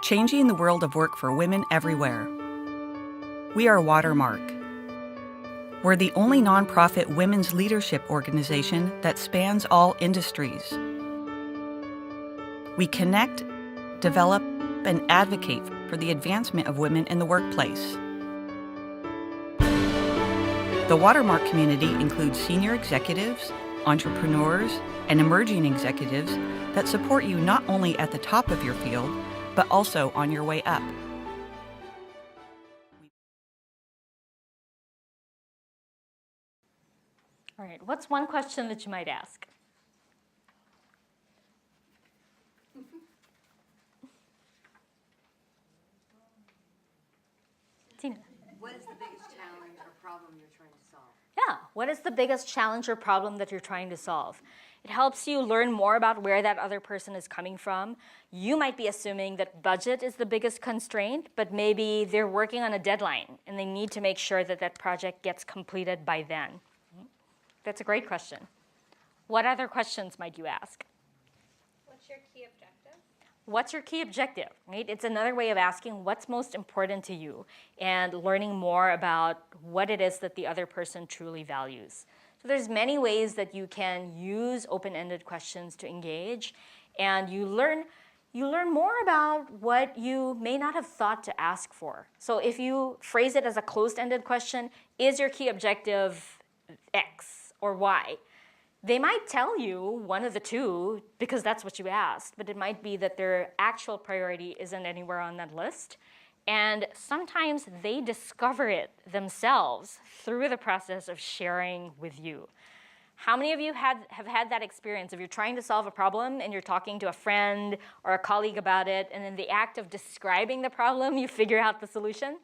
changing the world of work for women everywhere. We are Watermark. We're the only nonprofit women's leadership organization that spans all industries. We connect, develop, and advocate for the advancement of women in the workplace. The Watermark community includes senior executives, entrepreneurs, and emerging executives that support you not only at the top of your field, but also on your way up. All right, what's one question that you might ask? Tina. What is the biggest challenge or problem you're trying to solve? Yeah, what is the biggest challenge or problem that you're trying to solve? It helps you learn more about where that other person is coming from. You might be assuming that budget is the biggest constraint, but maybe they're working on a deadline and they need to make sure that that project gets completed by then. That's a great question. What other questions might you ask? What's your key objective? What's your key objective, right? It's another way of asking what's most important to you and learning more about what it is that the other person truly values. So there's many ways that you can use open-ended questions to engage, and you learn more about what you may not have thought to ask for. So if you phrase it as a closed-ended question, is your key objective X or Y? They might tell you one of the two because that's what you asked, but it might be that their actual priority isn't anywhere on that list. And sometimes they discover it themselves through the process of sharing with you. How many of you have had that experience of you're trying to solve a problem and you're talking to a friend or a colleague about it, and in the act of describing the problem, you figure out the solution?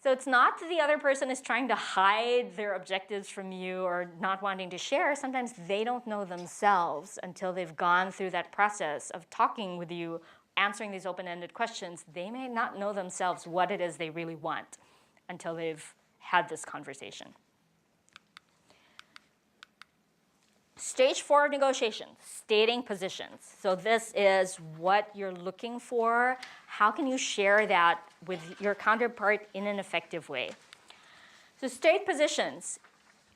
So it's not that the other person is trying to hide their objectives from you or not wanting to share. Sometimes they don't know themselves until they've gone through that process of talking with you, answering these open-ended questions. They may not know themselves what it is they really want until they've had this conversation. Stage 4 of negotiation, stating positions. So this is what you're looking for. How can you share that with your counterpart in an effective way? So state positions.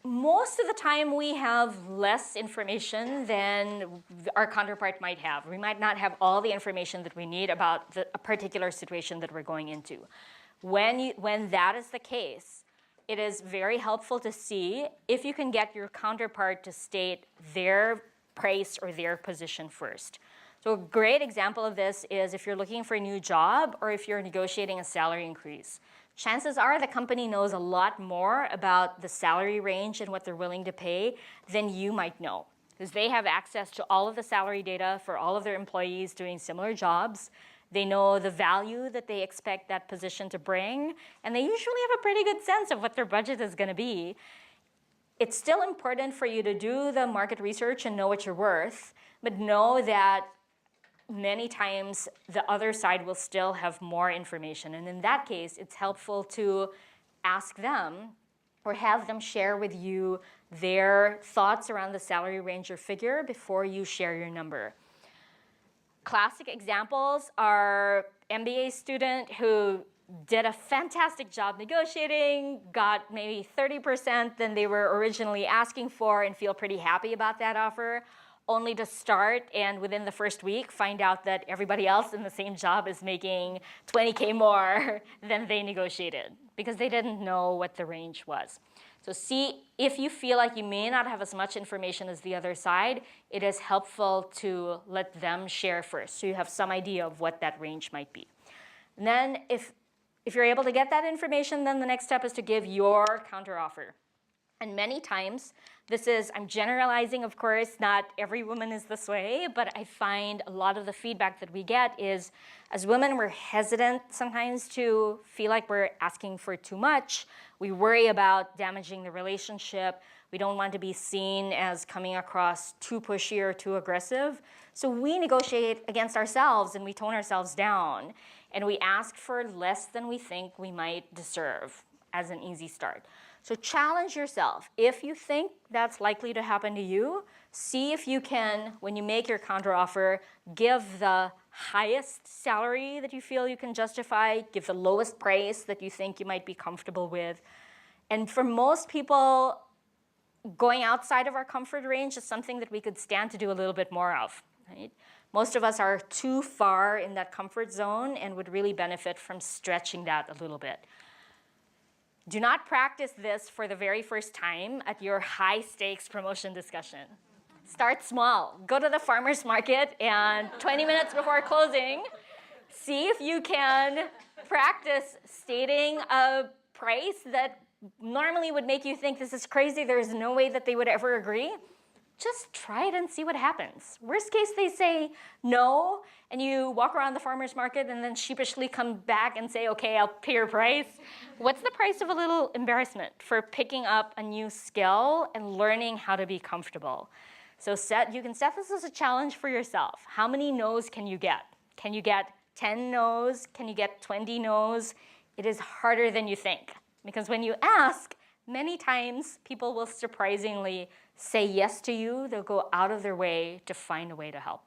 Most of the time we have less information than our counterpart might have. We might not have all the information that we need about a particular situation that we're going into. When that is the case, it is very helpful to see if you can get your counterpart to state their price or their position first. So a great example of this is if you're looking for a new job or if you're negotiating a salary increase. Chances are the company knows a lot more about the salary range and what they're willing to pay than you might know, because they have access to all of the salary data for all of their employees doing similar jobs. They know the value that they expect that position to bring, and they usually have a pretty good sense of what their budget is going to be. It's still important for you to do the market research and know what you're worth, but know that many times the other side will still have more information. And in that case, it's helpful to ask them or have them share with you their thoughts around the salary range or figure before you share your number. Classic examples are MBA student who did a fantastic job negotiating, got maybe 30% than they were originally asking for and feel pretty happy about that offer, only to start and within the first week find out that everybody else in the same job is making 20K more than they negotiated because they didn't know what the range was. So see, if you feel like you may not have as much information as the other side, it is helpful to let them share first so you have some idea of what that range might be. And then if you're able to get that information, then the next step is to give your counteroffer. And many times, I'm generalizing, of course, not every woman is this way, but I find a lot of the feedback that we get is, as women, we're hesitant sometimes to feel like we're asking for too much. We worry about damaging the relationship. We don't want to be seen as coming across too pushy or too aggressive. So we negotiate against ourselves and we tone ourselves down. And we ask for less than we think we might deserve as an easy start. So challenge yourself. If you think that's likely to happen to you, see if you can, when you make your counteroffer, give the highest salary that you feel you can justify, give the lowest price that you think you might be comfortable with. And for most people, going outside of our comfort range is something that we could stand to do a little bit more of, right? Most of us are too far in that comfort zone and would really benefit from stretching that a little bit. Do not practice this for the very first time at your high stakes promotion discussion. Start small. Go to the farmer's market and 20 minutes before closing, see if you can practice stating a price that normally would make you think this is crazy, there's no way that they would ever agree. Just try it and see what happens. Worst case, they say no, and you walk around the farmer's market and then sheepishly come back and say, okay, I'll pay your price. What's the price of a little embarrassment for picking up a new skill and learning how to be comfortable? So you can set this as a challenge for yourself. How many no's can you get? Can you get 10 no's? Can you get 20 no's? It is harder than you think. Because when you ask, many times people will surprisingly say yes to you. They'll go out of their way to find a way to help.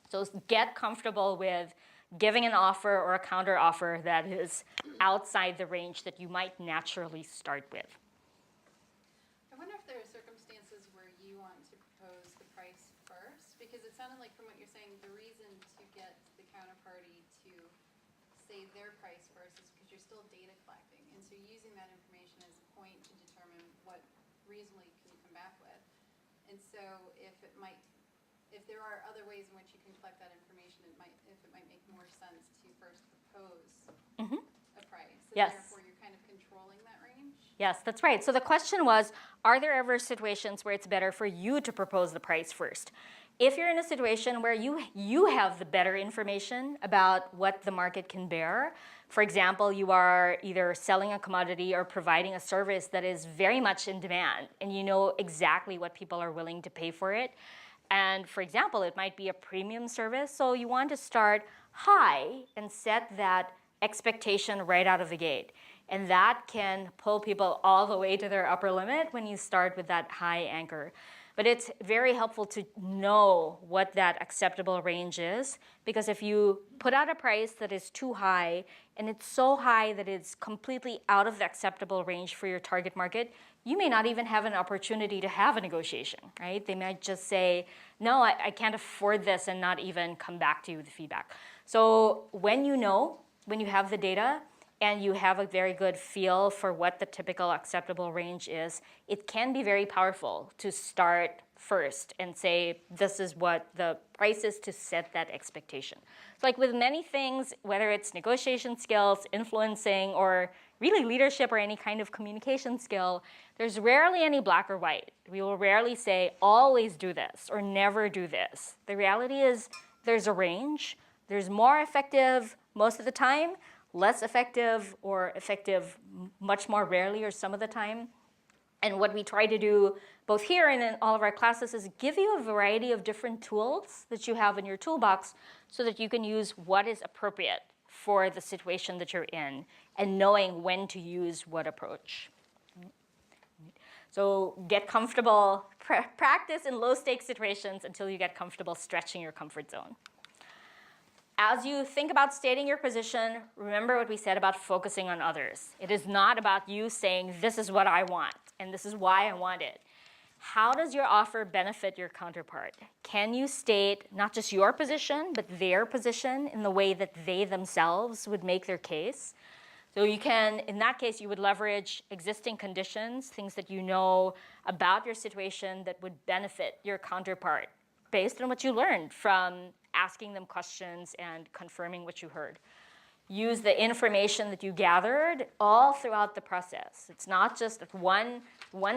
So get comfortable with giving an offer or a counter offer that is outside the range that you might naturally start with. I wonder if there are circumstances where you want to propose the price first, because it sounded like from what you're saying, the reason to get the counterparty to say their price first is because you're still data collecting, and so using that information as a point to determine what reasonably can you come back with. And so if there are other ways in which you can collect that information, it might make more sense to first propose a price. And Yes. therefore you're kind of controlling that range. Yes, that's right. So the question was, are there ever situations where it's better for you to propose the price first? If you're in a situation where you have the better information about what the market can bear, for example, you are either selling a commodity or providing a service that is very much in demand, and you know exactly what people are willing to pay for it. And for example, it might be a premium service, so you want to start high and set that expectation right out of the gate. And that can pull people all the way to their upper limit when you start with that high anchor. But it's very helpful to know what that acceptable range is, because if you put out a price that is too high, and it's so high that it's completely out of the acceptable range for your target market, you may not even have an opportunity to have a negotiation, right? They might just say, no, I can't afford this, and not even come back to you with feedback. So when you have the data, and you have a very good feel for what the typical acceptable range is, it can be very powerful to start first and say, this is what the price is, to set that expectation. So like with many things, whether it's negotiation skills, influencing, or really leadership or any kind of communication skill, there's rarely any black or white. We will rarely say, always do this or never do this. The reality is there's a range. There's more effective most of the time, less effective or effective much more rarely or some of the time. And what we try to do both here and in all of our classes is give you a variety of different tools that you have in your toolbox so that you can use what is appropriate for the situation that you're in and knowing when to use what approach. So get comfortable, practice in low stakes situations until you get comfortable stretching your comfort zone. As you think about stating your position, remember what we said about focusing on others. It is not about you saying, this is what I want, and this is why I want it. How does your offer benefit your counterpart? Can you state not just your position, but their position in the way that they themselves would make their case? So you can, in that case, you would leverage existing conditions, things that you know about your situation that would benefit your counterpart based on what you learned from asking them questions and confirming what you heard. Use the information that you gathered all throughout the process. It's not just one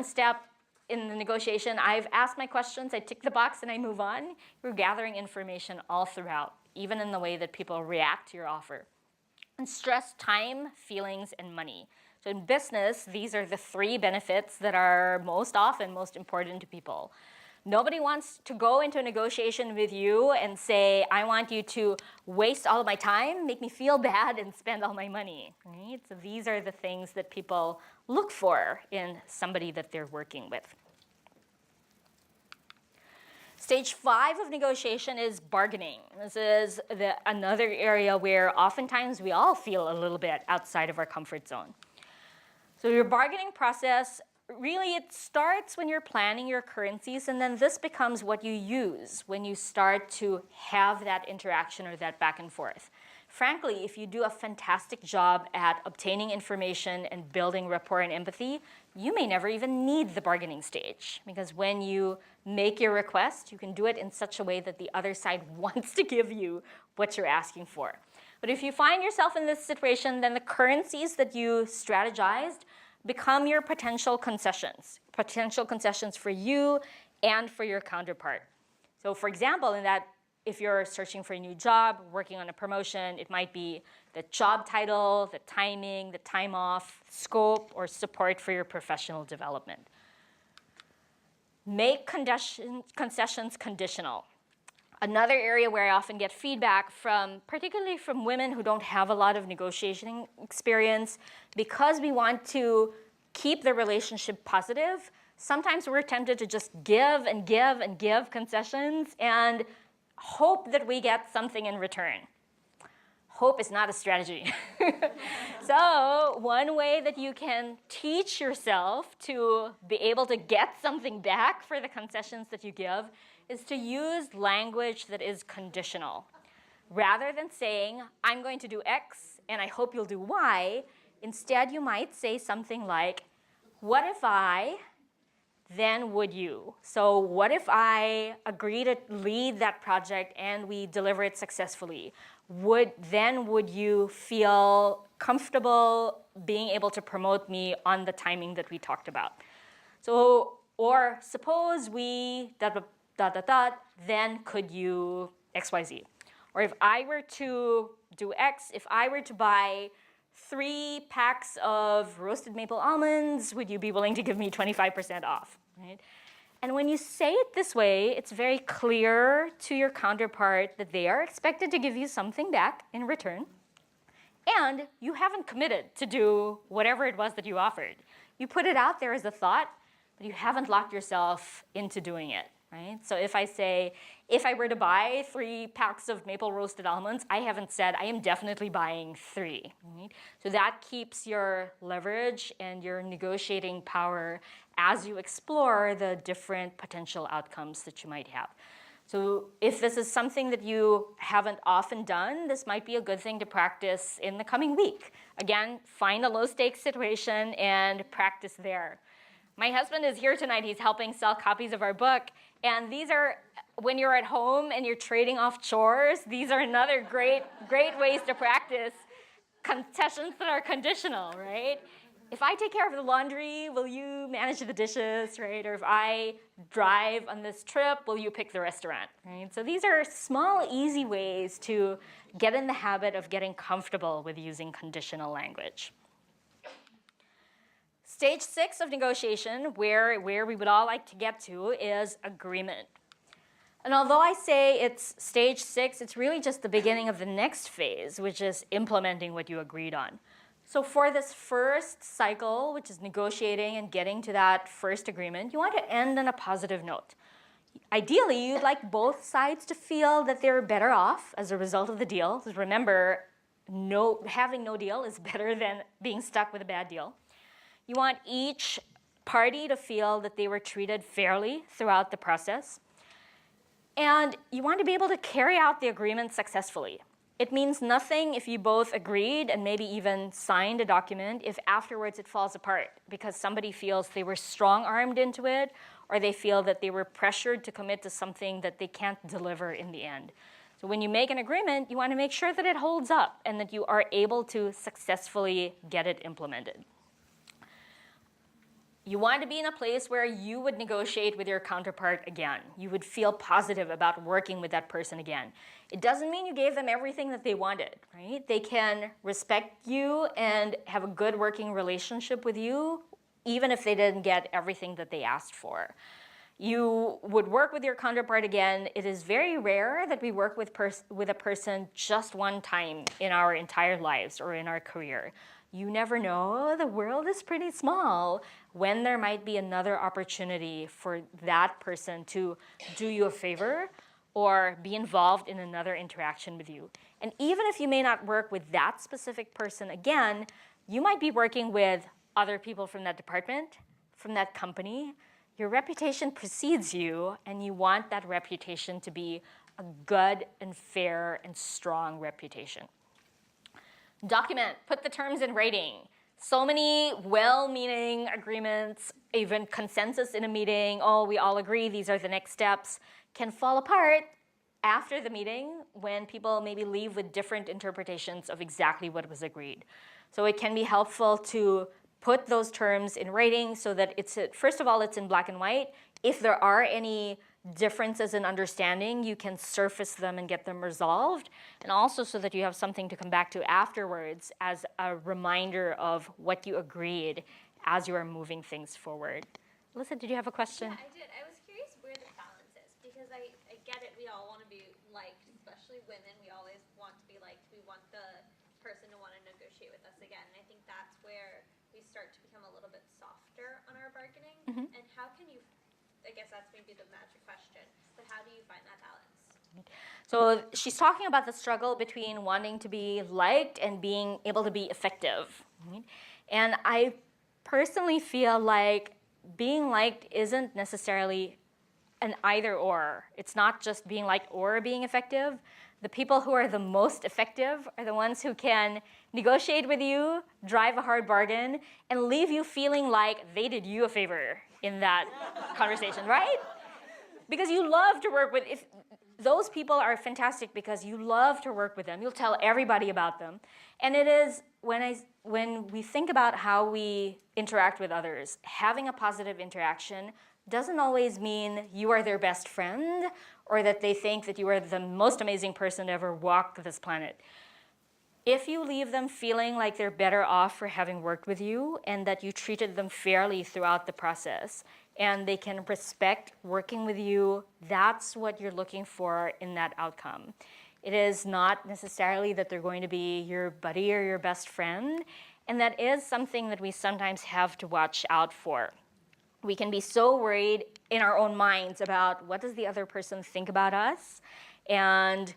step in the negotiation. I've asked my questions, I tick the box, and I move on. You're gathering information all throughout, even in the way that people react to your offer. And stress time, feelings, and money. So in business, these are the three benefits that are most often most important to people. Nobody wants to go into a negotiation with you and say, I want you to waste all of my time, make me feel bad, and spend all my money. Right? So these are the things that people look for in somebody that they're working with. Stage 5 of negotiation is bargaining. This is another area where oftentimes we all feel a little bit outside of our comfort zone. So your bargaining process, really it starts when you're planning your currencies, and then this becomes what you use when you start to have that interaction or that back and forth. Frankly, if you do a fantastic job at obtaining information and building rapport and empathy, you may never even need the bargaining stage, because when you make your request, you can do it in such a way that the other side wants to give you what you're asking for. But if you find yourself in this situation, then the currencies that you strategized become your potential concessions for you and for your counterpart. So for example, in that, if you're searching for a new job, working on a promotion, it might be the job title, the timing, the time off, scope, or support for your professional development. Make concessions conditional. Another area where I often get feedback from, particularly from women who don't have a lot of negotiating experience, because we want to keep the relationship positive, sometimes we're tempted to just give and give and give concessions and hope that we get something in return. Hope is not a strategy. So one way that you can teach yourself to be able to get something back for the concessions that you give is to use language that is conditional. Rather than saying, I'm going to do X and I hope you'll do Y, instead you might say something like, what if I, then would you? So what if I agree to lead that project and we deliver it successfully? Would you feel comfortable being able to promote me on the timing that we talked about? So, or suppose we then could you XYZ? Or if I were to do X, if I were to buy 3 packs of roasted maple almonds, would you be willing to give me 25% off? Right? And when you say it this way, it's very clear to your counterpart that they are expected to give you something back in return, and you haven't committed to do whatever it was that you offered. You put it out there as a thought, but you haven't locked yourself into doing it. Right? So if I say, if I were to buy 3 packs of maple roasted almonds, I haven't said I am definitely buying 3. Right? So that keeps your leverage and your negotiating power as you explore the different potential outcomes that you might have. So if this is something that you haven't often done, this might be a good thing to practice in the coming week. Again, find a low-stakes situation and practice there. My husband is here tonight. He's helping sell copies of our book. And these are, when you're at home and you're trading off chores, these are another great ways to practice concessions that are conditional, right? If I take care of the laundry, will you manage the dishes, right? Or if I drive on this trip, will you pick the restaurant, right? So these are small, easy ways to get in the habit of getting comfortable with using conditional language. Stage 6 of negotiation, where we would all like to get to, is agreement. And although I say it's stage 6, it's really just the beginning of the next phase, which is implementing what you agreed on. So for this first cycle, which is negotiating and getting to that first agreement, you want to end on a positive note. Ideally, you'd like both sides to feel that they're better off as a result of the deal. Because remember, having no deal is better than being stuck with a bad deal. You want each party to feel that they were treated fairly throughout the process. And you want to be able to carry out the agreement successfully. It means nothing if you both agreed and maybe even signed a document if afterwards it falls apart because somebody feels they were strong-armed into it or they feel that they were pressured to commit to something that they can't deliver in the end. So when you make an agreement, you want to make sure that it holds up and that you are able to successfully get it implemented. You want to be in a place where you would negotiate with your counterpart again. You would feel positive about working with that person again. It doesn't mean you gave them everything that they wanted, right? They can respect you and have a good working relationship with you, even if they didn't get everything that they asked for. You would work with your counterpart again. It is very rare that we work with a person just one time in our entire lives or in our career. You never know, the world is pretty small, when there might be another opportunity for that person to do you a favor or be involved in another interaction with you. And even if you may not work with that specific person again, you might be working with other people from that department, from that company. Your reputation precedes you, and you want that reputation to be a good and fair and strong reputation. Document, put the terms in writing. So many well-meaning agreements, even consensus in a meeting, oh, we all agree, these are the next steps, can fall apart after the meeting when people maybe leave with different interpretations of exactly what was agreed. So it can be helpful to put those terms in writing so that it's, first of all, it's in black and white. If there are any differences in understanding, you can surface them and get them resolved. And also so that you have something to come back to afterwards as a reminder of what you agreed as you are moving things forward. Alyssa, did you have a question? Yeah, I did. I was curious where the balance is, because I get it. We all want to be liked, especially women. We always want to be liked. We want the person to want to negotiate with us again. And I think that's where we start to become a little bit softer on our bargaining. And how can you, I guess that's maybe the magic question, but how do you find that balance? So she's talking about the struggle between wanting to be liked and being able to be effective. Right? And I personally feel like being liked isn't necessarily an either or. It's not just being liked or being effective. The people who are the most effective are the ones who can negotiate with you, drive a hard bargain, and leave you feeling like they did you a favor in that conversation, right? Because you love to work with, if those people are fantastic because you love to work with them. You'll tell everybody about them. And it is, when we think about how we interact with others, having a positive interaction doesn't always mean you are their best friend or that they think that you are the most amazing person to ever walk this planet. If you leave them feeling like they're better off for having worked with you and that you treated them fairly throughout the process and they can respect working with you, that's what you're looking for in that outcome. It is not necessarily that they're going to be your buddy or your best friend, and that is something that we sometimes have to watch out for. We can be so worried in our own minds about what does the other person think about us, and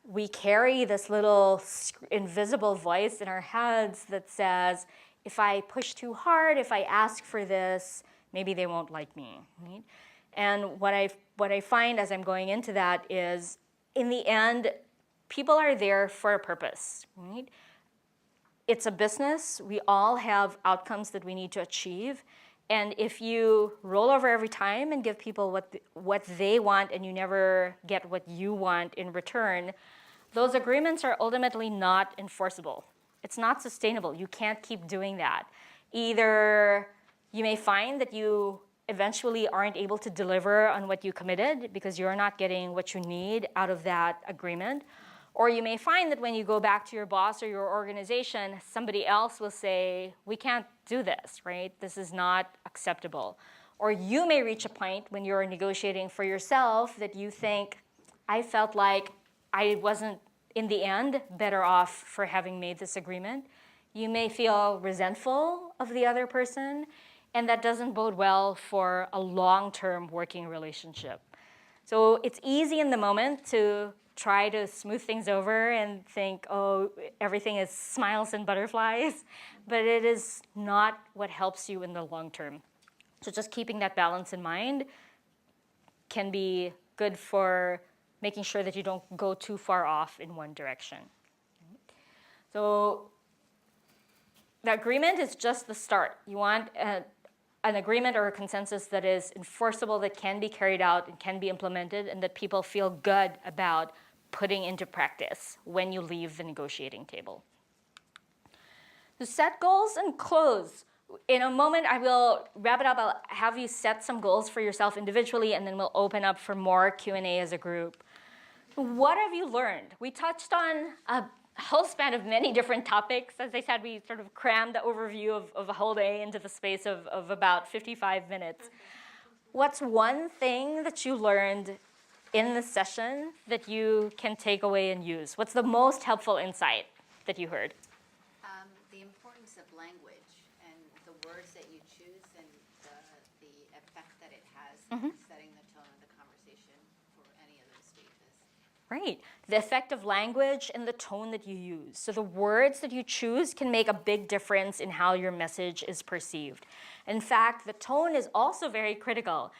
we carry this little invisible voice in our heads that says, if I push too hard, if I ask for this, maybe they won't like me. Right? And what I find as I'm going into that is, in the end, people are there for a purpose. Right? It's a business. We all have outcomes that we need to achieve. And if you roll over every time and give people what they want and you never get what you want in return, those agreements are ultimately not enforceable. It's not sustainable. You can't keep doing that. Either you may find that you eventually aren't able to deliver on what you committed because you're not getting what you need out of that agreement. Or you may find that when you go back to your boss or your organization, somebody else will say, we can't do this, right? This is not acceptable. Or you may reach a point when you're negotiating for yourself that you think, I felt like I wasn't, in the end, better off for having made this agreement. You may feel resentful of the other person, and that doesn't bode well for a long-term working relationship. So it's easy in the moment to try to smooth things over and think, oh, everything is smiles and butterflies, but it is not what helps you in the long term. So just keeping that balance in mind can be good for making sure that you don't go too far off in one direction. So the agreement is just the start. You want an agreement or a consensus that is enforceable, that can be carried out and can be implemented, and that people feel good about putting into practice when you leave the negotiating table. To set goals and close. In a moment, I will wrap it up. I'll have you set some goals for yourself individually, and then we'll open up for more Q&A as a group. What have you learned? We touched on a whole span of many different topics. As I said, we sort of crammed the overview of a whole day into the space of about 55 minutes. What's one thing that you learned in this session that you can take away and use? What's the most helpful insight that you heard? The importance setting the tone of the conversation for any of those stages. Right. The effect of language and the tone that you use. So the words that you choose can make a big difference in how your message is perceived. In fact, the tone is also very critical.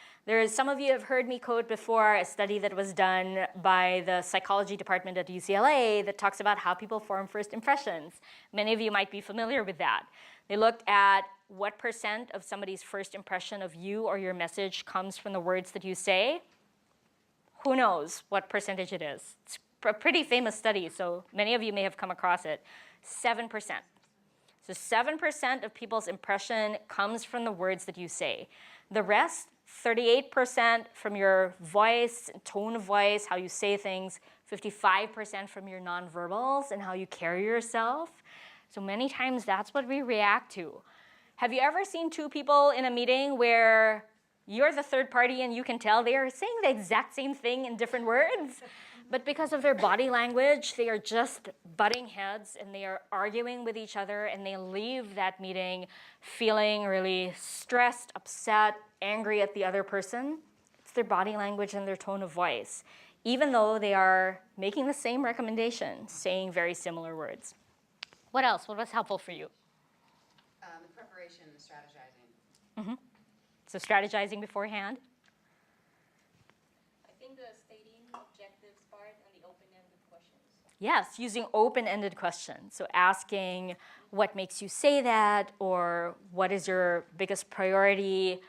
Some of you have heard me quote before a study that was done by the psychology department at UCLA that talks about how people form first impressions. Many of you might be familiar with that. They looked at what % of somebody's first impression of you or your message comes from the words that you say. Who knows what percentage it is? It's a pretty famous study, so many of you may have come across it. 7%. So 7% of people's impression comes from the words that you say. The rest, 38% from your voice, tone of voice, how you say things, 55% from your nonverbals and how you carry yourself. So many times that's what we react to. Have you ever seen two people in a meeting where you're the third party and you can tell they are saying the exact same thing in different words? But because of their body language, they are just butting heads and they are arguing with each other and they leave that meeting feeling really stressed, upset, angry at the other person. It's their body language and their tone of voice, even though they are making the same recommendation, saying very similar words. What else? What was helpful for you? The preparation, the strategizing. So strategizing beforehand. I think the stating objectives part and the open-ended questions. Yes, using open-ended questions. So asking what makes you say that, or what is your biggest priority?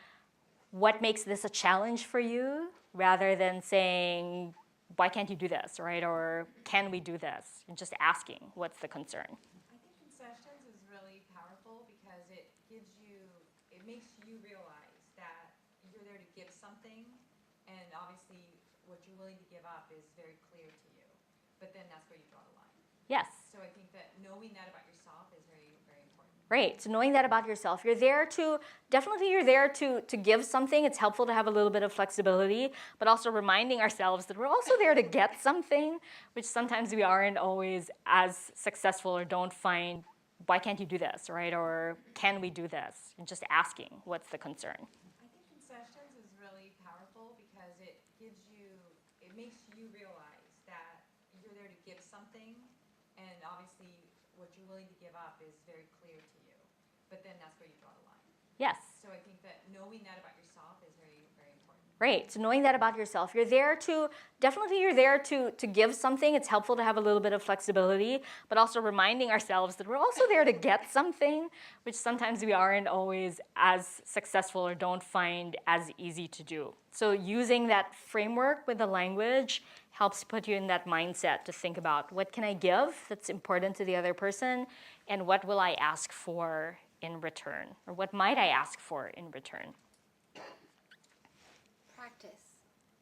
What makes this a challenge for you? Rather than saying, why can't you do this, right? Or can we do this? And just asking, what's the concern? I think concessions is really powerful because it makes you realize that you're there to give something, and obviously what you're willing to give up is very clear to you. But then that's where you draw the line. Yes. So I think that knowing that about yourself is very, very important. Right, so knowing that about yourself. You're there to give something. It's helpful to have a little bit of flexibility, but also reminding ourselves that we're also there to get something, which sometimes we aren't always as successful or don't find, why can't you do this, right? Or can we do this? And just asking, what's the concern? I think concessions is really powerful because it makes you realize that you're there to give something, and obviously what you're willing to give up is very clear to you. But then that's where you draw the line. Yes. So I think that knowing that about yourself is very, very important. Right, so knowing that about yourself. You're there to give something. It's helpful to have a little bit of flexibility, but also reminding ourselves that we're also there to get something, which sometimes we aren't always as successful or don't find as easy to do. So using that framework with the language helps put you in that mindset to think about what can I give that's important to the other person, and what will I ask for in return, or what might I ask for in return.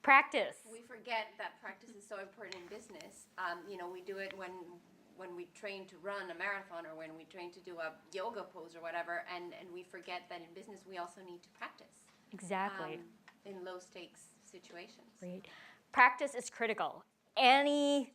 Practice. We forget that practice is so important in business. We do it when we train to run a marathon or when we train to do a yoga pose or whatever, and we forget that in business we also need to practice. Exactly. In low stakes situations. Right. Practice is critical. Any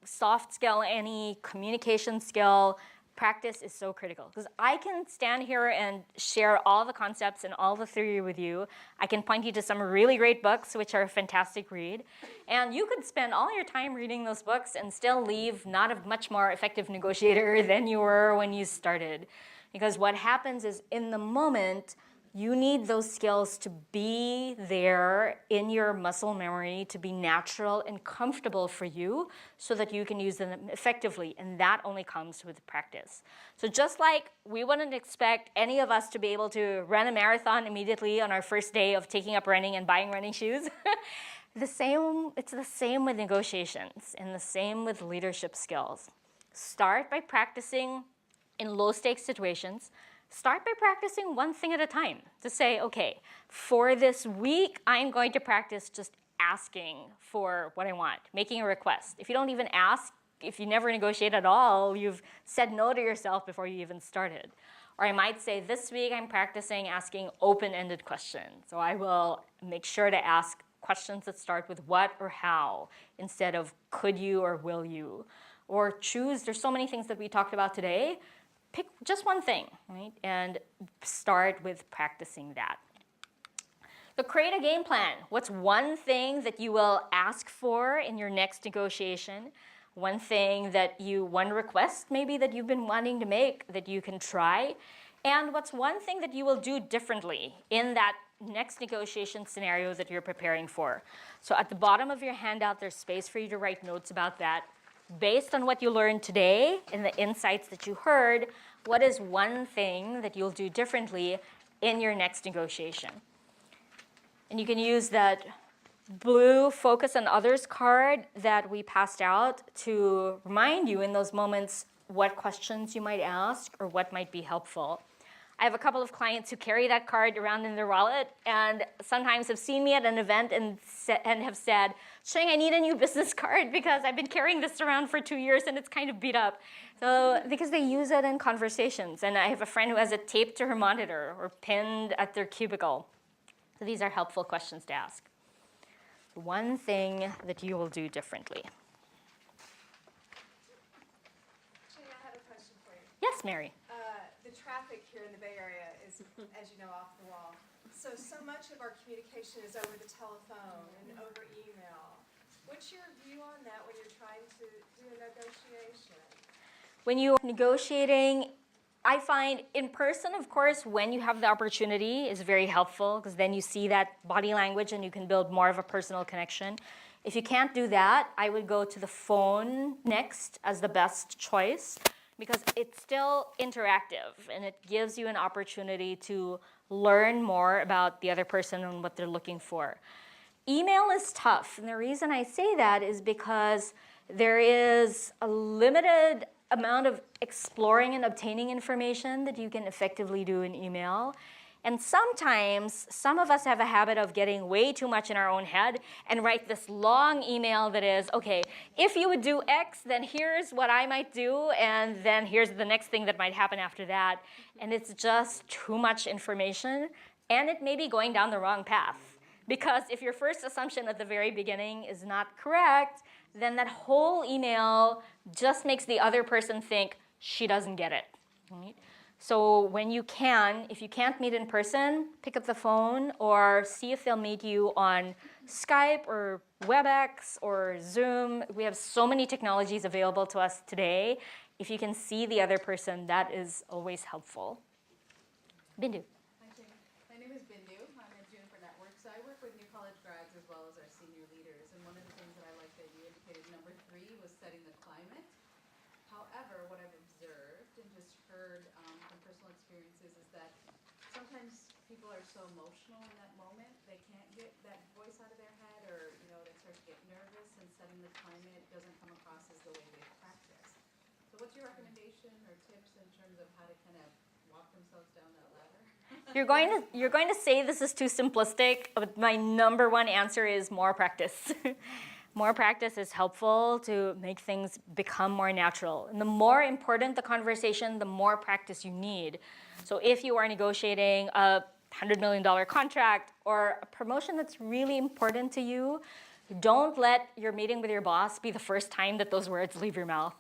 soft skill, any communication skill, practice is so critical. Because I can stand here and share all the concepts and all the theory with you. I can point you to some really great books, which are a fantastic read. And you could spend all your time reading those books and still leave not a much more effective negotiator than you were when you started. Because what happens is in the moment, you need those skills to be there in your muscle memory, to be natural and comfortable for you so that you can use them effectively. And that only comes with practice. So just like we wouldn't expect any of us to be able to run a marathon immediately on our first day of taking up running and buying running shoes, it's the same with negotiations and the same with leadership skills. Start by practicing in low stakes situations. Start by practicing one thing at a time. To say, okay, for this week, I'm going to practice just asking for what I want, making a request. If you don't even ask, if you never negotiate at all, you've said no to yourself before you even started. Or I might say, this week I'm practicing asking open-ended questions. So I will make sure to ask questions that start with what or how instead of could you or will you. Or choose, there's so many things that we talked about today. Pick just one thing, right? And start with practicing that. So create a game plan. What's one thing that you will ask for in your next negotiation? One request maybe that you've been wanting to make that you can try? And what's one thing that you will do differently in that next negotiation scenario that you're preparing for? So at the bottom of your handout, there's space for you to write notes about that. Based on what you learned today and the insights that you heard, what is one thing that you'll do differently in your next negotiation? And you can use that blue focus on others card that we passed out to remind you in those moments what questions you might ask or what might be helpful. I have a couple of clients who carry that card around in their wallet and sometimes have seen me at an event and have said, Ching, I need a new business card because I've been carrying this around for 2 years and it's kind of beat up. So because they use it in conversations. And I have a friend who has it taped to her monitor or pinned at their cubicle. So these are helpful questions to ask. One thing that you will do differently. Ching, I have a question for you. Yes, Mary. The traffic here in the Bay Area is, as you know, off the wall. So much of our communication is over the telephone and over email. What's your view on that when you're trying to do a negotiation? When you're negotiating, I find in person, of course, when you have the opportunity is very helpful because then you see that body language and you can build more of a personal connection. If you can't do that, I would go to the phone next as the best choice because it's still interactive and it gives you an opportunity to learn more about the other person and what they're looking for. Email is tough, and the reason I say that is because there is a limited amount of exploring and obtaining information that you can effectively do in email. And sometimes, some of us have a habit of getting way too much in our own head and write this long email that is, okay, if you would do X, then here's what I might do, and then here's the next thing that might happen after that. And it's just too much information, and it may be going down the wrong path. Because if your first assumption at the very beginning is not correct, then that whole email just makes the other person think she doesn't get it. Right? So when you can, if you can't meet in person, pick up the phone or see if they'll meet you on Skype or WebEx or Zoom. We have so many technologies available to us today. If you can see the other person, that is always helpful. Bindu. Hi, Ching. My name is Bindu. I'm at Juniper Network. So I work with new college grads as well as our senior leaders. And one of the things that I like that you indicated, number 3, was setting the climate. However, what I've observed and just heard from personal experiences is that sometimes people are so emotional in that moment, they can't get that voice out of their head, or they start to get nervous, and setting the climate doesn't come across as the way they practice. So what's your recommendation or tips in terms of how to kind of walk themselves down that ladder? You're going to say this is too simplistic, but my number one answer is more practice. More practice is helpful to make things become more natural. And the more important the conversation, the more practice you need. So if you are negotiating a $100 million contract or a promotion that's really important to you, don't let your meeting with your boss be the first time that those words leave your mouth.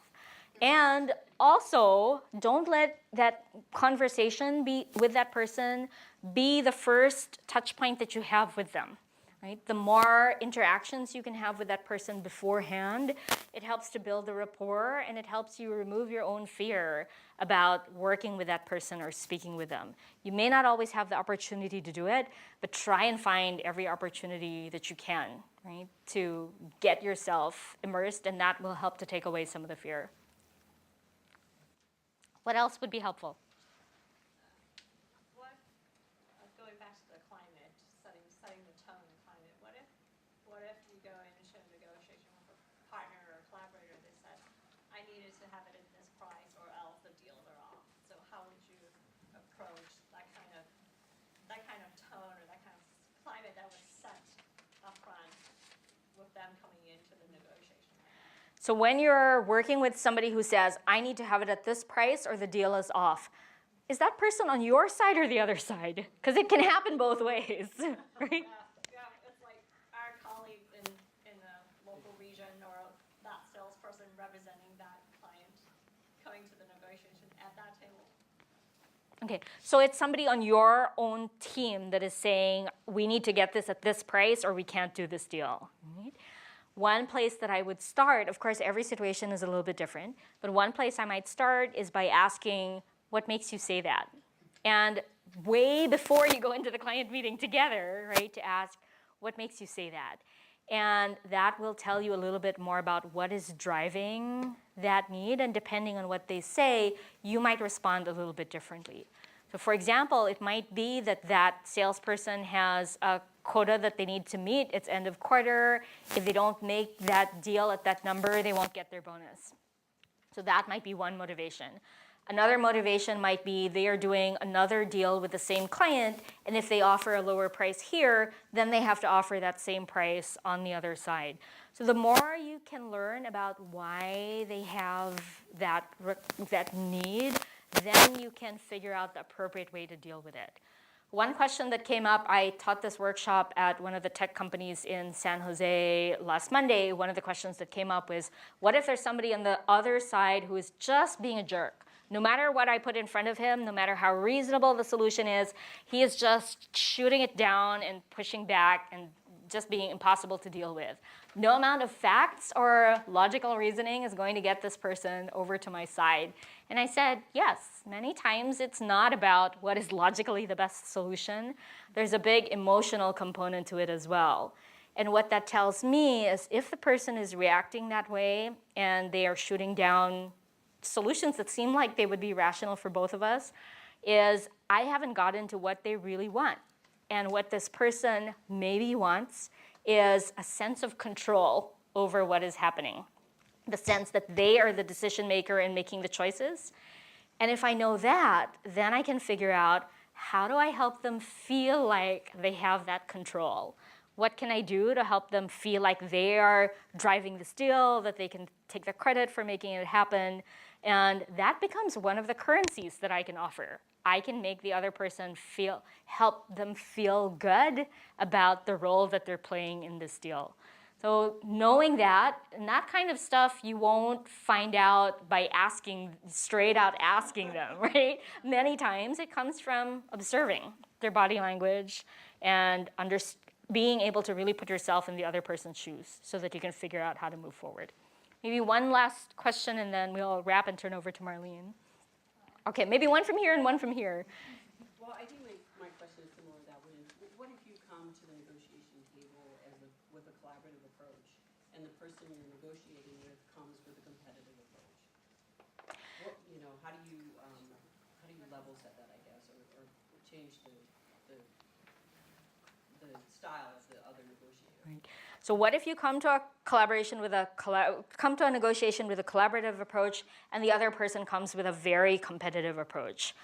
And also, don't let that conversation with that person be the first touch point that you have with them. Right? The more interactions you can have with that person beforehand, it helps to build the rapport and it helps you remove your own fear about working with that person or speaking with them. You may not always have the opportunity to do it, but try and find every opportunity that you can, right, to get yourself immersed, and that will help to take away some of the fear. What else would be helpful? Going back to the climate, setting the tone and climate, what if you go into a negotiation with a partner or a collaborator that said, I needed to have it at this price or else the deals are off. So how would you approach that kind of tone or that kind of climate that was set up front with them coming into the negotiation? So when you're working with somebody who says, I need to have it at this price or the deal is off, is that person on your side or the other side? Because it can happen both ways, right? Yeah, it's like our colleague in the local region or that salesperson representing that client coming to the negotiation at that table. Okay, so it's somebody on your own team that is saying, we need to get this at this price or we can't do this deal. Right? One place that I would start, of course, every situation is a little bit different, but one place I might start is by asking, what makes you say that? And way before you go into the client meeting together, right, to ask, what makes you say that? And that will tell you a little bit more about what is driving that need, and depending on what they say, you might respond a little bit differently. So for example, it might be that that salesperson has a quota that they need to meet. It's end of quarter. If they don't make that deal at that number, they won't get their bonus. So that might be one motivation. Another motivation might be they are doing another deal with the same client, and if they offer a lower price here, then they have to offer that same price on the other side. So the more you can learn about why they have that need, then you can figure out the appropriate way to deal with it. One question that came up, I taught this workshop at one of the tech companies in San Jose last Monday. One of the questions that came up was, what if there's somebody on the other side who is just being a jerk? No matter what I put in front of him, no matter how reasonable the solution is, he is just shooting it down and pushing back and just being impossible to deal with. No amount of facts or logical reasoning is going to get this person over to my side. And I said, yes, many times it's not about what is logically the best solution. There's a big emotional component to it as well. And what that tells me is if the person is reacting that way and they are shooting down solutions that seem like they would be rational for both of us, is I haven't gotten to what they really want. And what this person maybe wants is a sense of control over what is happening. The sense that they are the decision maker in making the choices. And if I know that, then I can figure out, how do I help them feel like they have that control? What can I do to help them feel like they are driving this deal, that they can take the credit for making it happen? And that becomes one of the currencies that I can offer. I can make the other person help them feel good about the role that they're playing in this deal. So knowing that, and that kind of stuff you won't find out by straight out asking them, right? Many times it comes from observing their body language and being able to really put yourself in the other person's shoes so that you can figure out how to move forward. Maybe one last question and then we'll wrap and turn over to Marlene. Okay, maybe one from here and one from here. Well, I think my question is similar to that one. What if you come to the negotiation table with a collaborative approach, and the person you're negotiating with comes with a competitive approach? How do you level set that, I guess, or change the style of the other negotiator? Right. So what if you come to a negotiation with a collaborative approach, and the other person comes with a very competitive approach?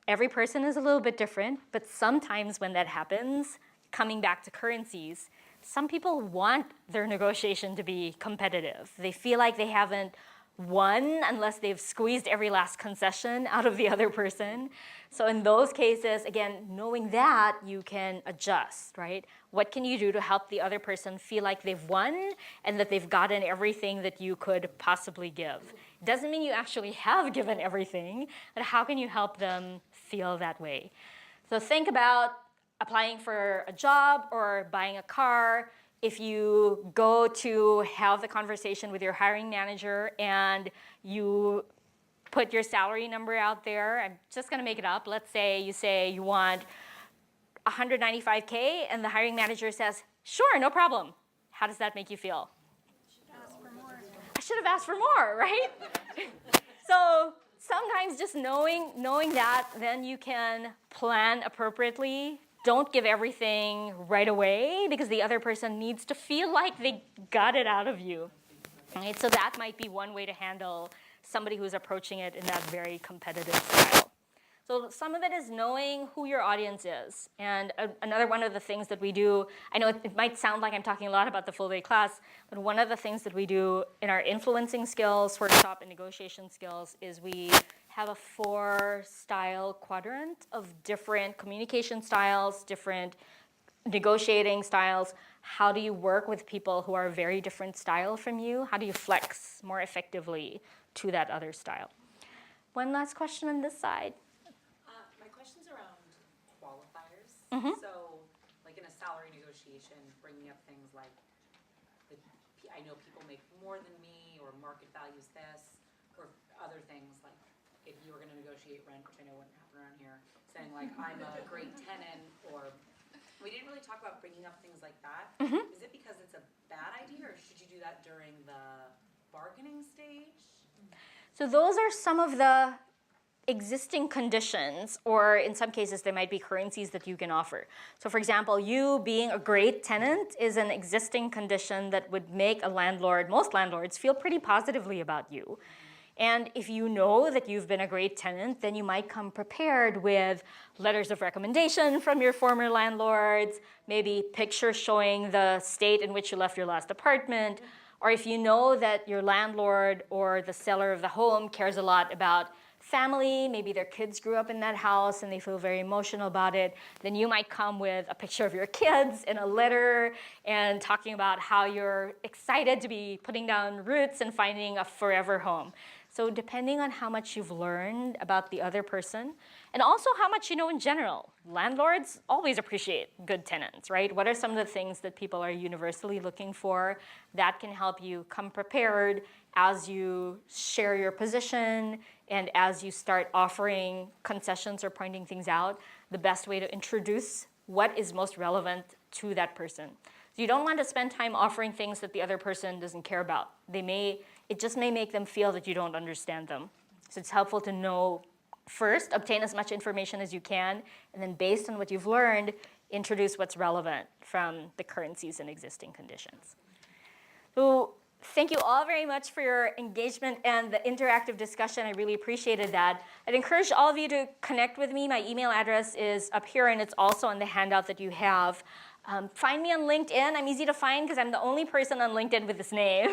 Every person is a little bit different, but sometimes when that happens, coming back to currencies, some people want their negotiation to be competitive. They feel like they haven't won unless they've squeezed every last concession out of the other person. So in those cases, again, knowing that, you can adjust, right? What can you do to help the other person feel like they've won and that they've gotten everything that you could possibly give? It doesn't mean you actually have given everything, but how can you help them feel that way? So think about applying for a job or buying a car. If you go to have the conversation with your hiring manager and you put your salary number out there, I'm just going to make it up. Let's say you want $195K and the hiring manager says, sure, no problem. How does that make you feel? I should have asked for more, right? So sometimes just knowing that, then you can plan appropriately. Don't give everything right away because the other person needs to feel like they got it out of you. Right? So that might be one way to handle somebody who's approaching it in that very competitive style. So some of it is knowing who your audience is. And another one of the things that we do, I know it might sound like I'm talking a lot about the full day class, but one of the things that we do in our influencing skills workshop and negotiation skills is we have a 4-style quadrant of different communication styles, different negotiating styles. How do you work with people who are a very different style from you? How do you flex more effectively to that other style? One last question on this side. So, like in a salary negotiation, bringing up things like, I know people make more than me, or market values this, or other things like if you were going to negotiate rent, which I know wouldn't happen around here, saying like I'm a great tenant, or we didn't really talk about bringing up things like that. Is it because it's a bad idea, or should you do that during the bargaining stage? So those are some of the existing conditions, or in some cases there might be currencies that you can offer. So for example, you being a great tenant is an existing condition that would make a landlord, most landlords, feel pretty positively about you. And if you know that you've been a great tenant, then you might come prepared with letters of recommendation from your former landlords, maybe pictures showing the state in which you left your last apartment, or if you know that your landlord or the seller of the home cares a lot about family, maybe their kids grew up in that house and they feel very emotional about it, then you might come with a picture of your kids and a letter and talking about how you're excited to be putting down roots and finding a forever home. So depending on how much you've learned about the other person, and also how much you know in general, landlords always appreciate good tenants, right? What are some of the things that people are universally looking for that can help you come prepared as you share your position and as you start offering concessions or pointing things out, the best way to introduce what is most relevant to that person. So you don't want to spend time offering things that the other person doesn't care about. It just may make them feel that you don't understand them. So it's helpful to know first, obtain as much information as you can, and then based on what you've learned, introduce what's relevant from the currencies and existing conditions. So thank you all very much for your engagement and the interactive discussion. I really appreciated that. I'd encourage all of you to connect with me. My email address is up here, and it's also on the handout that you have. Find me on LinkedIn. I'm easy to find because I'm the only person on LinkedIn with this name.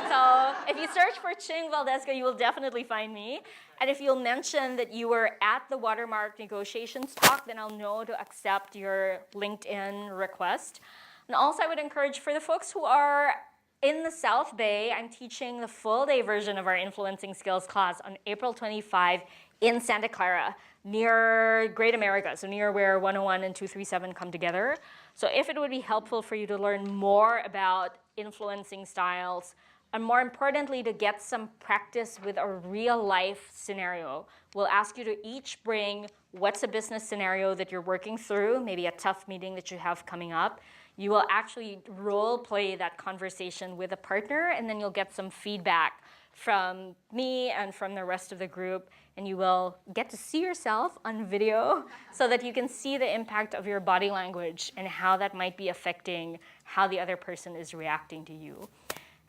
So if you search for Ching Valdezco, you will definitely find me. And if you'll mention that you were at the Watermark negotiations talk, then I'll know to accept your LinkedIn request. And also I would encourage, for the folks who are in the South Bay, I'm teaching the full day version of our influencing skills class on April 25 in Santa Clara, near Great America, so near where 101 and 237 come together. So if it would be helpful for you to learn more about influencing styles, and more importantly, to get some practice with a real life scenario, we'll ask you to each bring what's a business scenario that you're working through, maybe a tough meeting that you have coming up. You will actually role play that conversation with a partner, and then you'll get some feedback from me and from the rest of the group, and you will get to see yourself on video so that you can see the impact of your body language and how that might be affecting how the other person is reacting to you.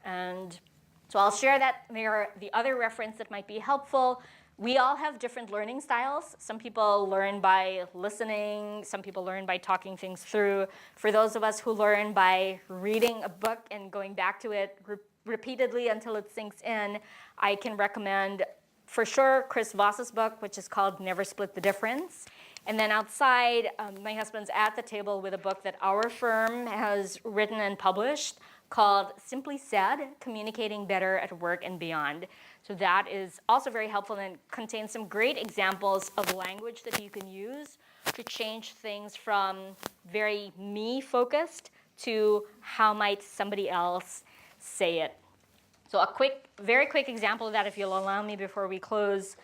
And so I'll share that there. The other reference that might be helpful, we all have different learning styles. Some people learn by listening. Some people learn by talking things through. For those of us who learn by reading a book and going back to it repeatedly until it sinks in, I can recommend for sure Chris Voss's book, which is called Never Split the Difference. And then outside, my husband's at the table with a book that our firm has written and published called Simply Said, Communicating Better at Work and Beyond. So that is also very helpful and contains some great examples of language that you can use to change things from very me-focused to how might somebody else say it. So a very quick example of that, if you'll allow me before we close.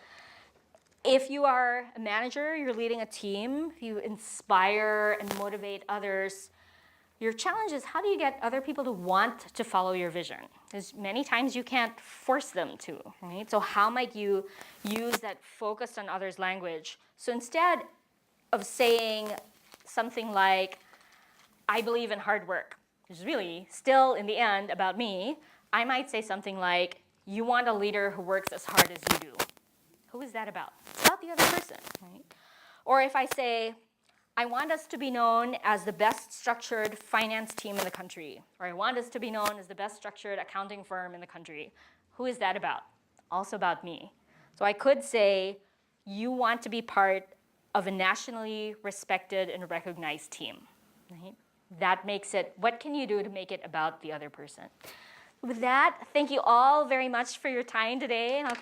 If you are a manager, you're leading a team, you inspire and motivate others, your challenge is how do you get other people to want to follow your vision? Because many times you can't force them to, right? So how might you use that focused on others' language? So instead of saying something like, I believe in hard work, which is really still in the end about me, I might say something like, you want a leader who works as hard as you do. Who is that about? It's about the other person, right? Or if I say, I want us to be known as the best structured finance team in the country, or I want us to be known as the best structured accounting firm in the country. Who is that about? Also about me. So I could say, you want to be part of a nationally respected and recognized team, right? That makes it, what can you do to make it about the other person? With that, thank you all very much for your time today, and I'll